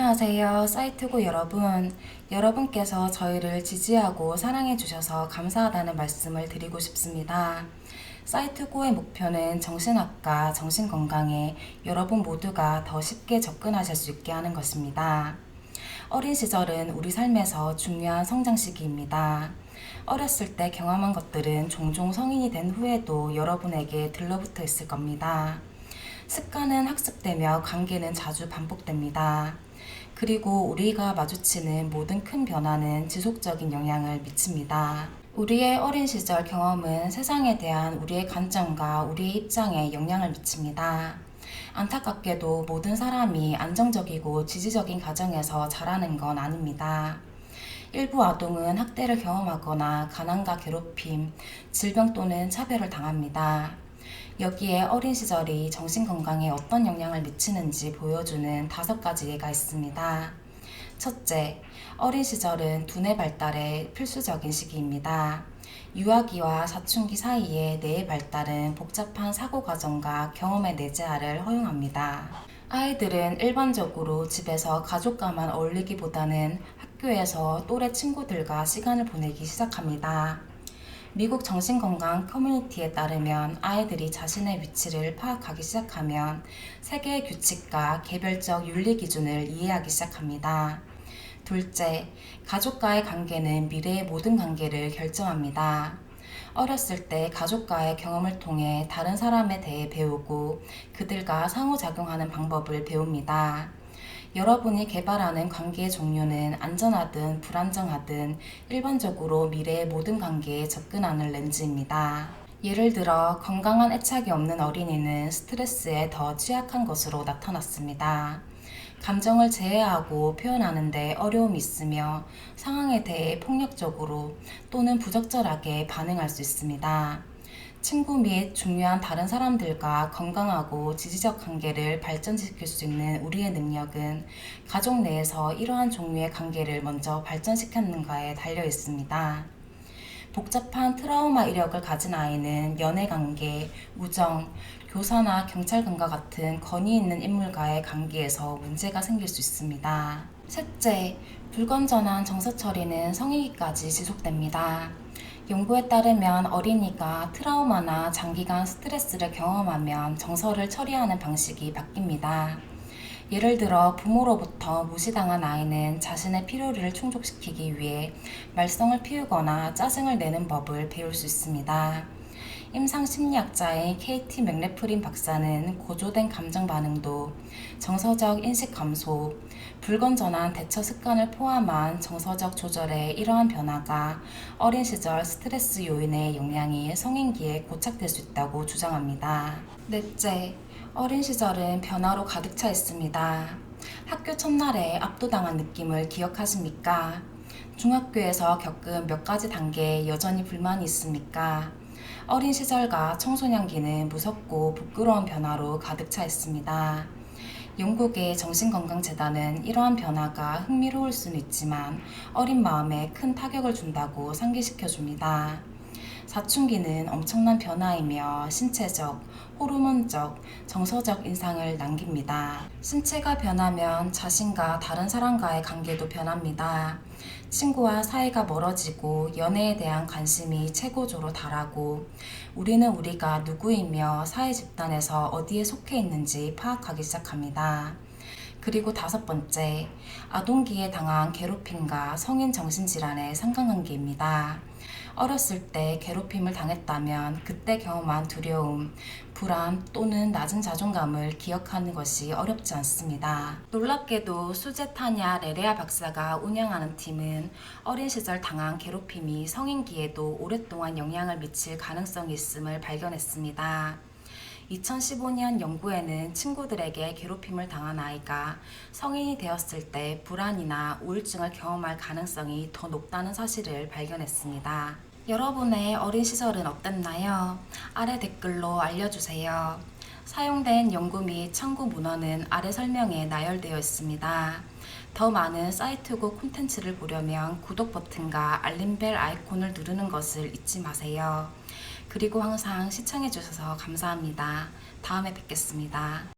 안녕하세요. 사이트고 여러분. 여러분께서 저희를 지지하고 사랑해 주셔서 감사하다는 말씀을 드리고 싶습니다. 사이트고의 목표는 정신학과, 정신건강에 여러분 모두가 더 쉽게 접근하실 수 있게 하는 것입니다. 어린 시절은 우리 삶에서 중요한 성장 시기입니다. 어렸을 때 경험한 것들은 종종 성인이 된 후에도 여러분에게 들러붙어 있을 겁니다. 습관은 학습되며 관계는 자주 반복됩니다. 그리고 우리가 마주치는 모든 큰 변화는 지속적인 영향을 미칩니다. 우리의 어린 시절 경험은 세상에 대한 우리의 관점과 우리의 입장에 영향을 미칩니다. 안타깝게도 모든 사람이 안정적이고 지지적인 가정에서 자라는 건 아닙니다. 일부 아동은 학대를 경험하거나 가난과 괴롭힘, 질병 또는 차별을 당합니다. 여기에 어린 시절이 정신건강에 어떤 영향을 미치는지 보여주는 5가지 예가 있습니다. 첫째, 어린 시절은 두뇌 발달의 필수적인 시기입니다. 유아기와 사춘기 사이에 뇌의 발달은 복잡한 사고 과정과 경험의 내재화를 허용합니다. 아이들은 일반적으로 집에서 가족과만 어울리기보다는 학교에서 또래 친구들과 시간을 보내기 시작합니다. 미국 정신건강 커뮤니티에 따르면 아이들이 자신의 위치를 파악하기 시작하면 세계의 규칙과 개별적 윤리 기준을 이해하기 시작합니다. 둘째, 가족과의 관계는 미래의 모든 관계를 결정합니다. 어렸을 때 가족과의 경험을 통해 다른 사람에 대해 배우고 그들과 상호작용하는 방법을 배웁니다. 여러분이 개발하는 관계의 종류는 안전하든 불안정하든 일반적으로 미래의 모든 관계에 접근하는 렌즈입니다. 예를 들어 건강한 애착이 없는 어린이는 스트레스에 더 취약한 것으로 나타났습니다. 감정을 제어하고 표현하는데 어려움이 있으며 상황에 대해 폭력적으로 또는 부적절하게 반응할 수 있습니다. 친구 및 중요한 다른 사람들과 건강하고 지지적 관계를 발전시킬 수 있는 우리의 능력은 가족 내에서 이러한 종류의 관계를 먼저 발전시켰는가에 달려 있습니다. 복잡한 트라우마 이력을 가진 아이는 연애관계, 우정, 교사나 경찰관과 같은 권위 있는 인물과의 관계에서 문제가 생길 수 있습니다. 셋째, 불건전한 정서 처리는 성인기까지 지속됩니다. 연구에 따르면 어린이가 트라우마나 장기간 스트레스를 경험하면 정서를 처리하는 방식이 바뀝니다. 예를 들어 부모로부터 무시당한 아이는 자신의 필요를 충족시키기 위해 말썽을 피우거나 짜증을 내는 법을 배울 수 있습니다. 임상심리학자인 KT 맥래프린 박사는 고조된 감정 반응도, 정서적 인식 감소, 불건전한 대처 습관을 포함한 정서적 조절의 이러한 변화가 어린 시절 스트레스 요인의 영향이 성인기에 고착될 수 있다고 주장합니다. 넷째, 어린 시절은 변화로 가득 차 있습니다. 학교 첫날에 압도당한 느낌을 기억하십니까? 중학교에서 겪은 몇 가지 단계에 여전히 불만이 있습니까? 어린 시절과 청소년기는 무섭고 부끄러운 변화로 가득 차 있습니다. 영국의 정신건강재단은 이러한 변화가 흥미로울 수는 있지만 어린 마음에 큰 타격을 준다고 상기시켜줍니다. 사춘기는 엄청난 변화이며 신체적, 호르몬적, 정서적 인상을 남깁니다. 신체가 변하면 자신과 다른 사람과의 관계도 변합니다. 친구와 사이가 멀어지고 연애에 대한 관심이 최고조로 달하고 우리는 우리가 누구이며 사회 집단에서 어디에 속해 있는지 파악하기 시작합니다. 그리고 5번째, 아동기에 당한 괴롭힘과 성인 정신질환의 상관관계입니다. 어렸을 때 괴롭힘을 당했다면 그때 경험한 두려움, 불안 또는 낮은 자존감을 기억하는 것이 어렵지 않습니다. 놀랍게도 수제 타냐 레레아 박사가 운영하는 팀은 어린 시절 당한 괴롭힘이 성인기에도 오랫동안 영향을 미칠 가능성이 있음을 발견했습니다. 2015년 연구에는 친구들에게 괴롭힘을 당한 아이가 성인이 되었을 때 불안이나 우울증을 경험할 가능성이 더 높다는 사실을 발견했습니다. 여러분의 어린 시절은 어땠나요? 아래 댓글로 알려주세요. 사용된 연구 및 참고 문헌은 아래 설명에 나열되어 있습니다. 더 많은 사이트고 콘텐츠를 보려면 구독 버튼과 알림벨 아이콘을 누르는 것을 잊지 마세요. 그리고 항상 시청해주셔서 감사합니다. 다음에 뵙겠습니다.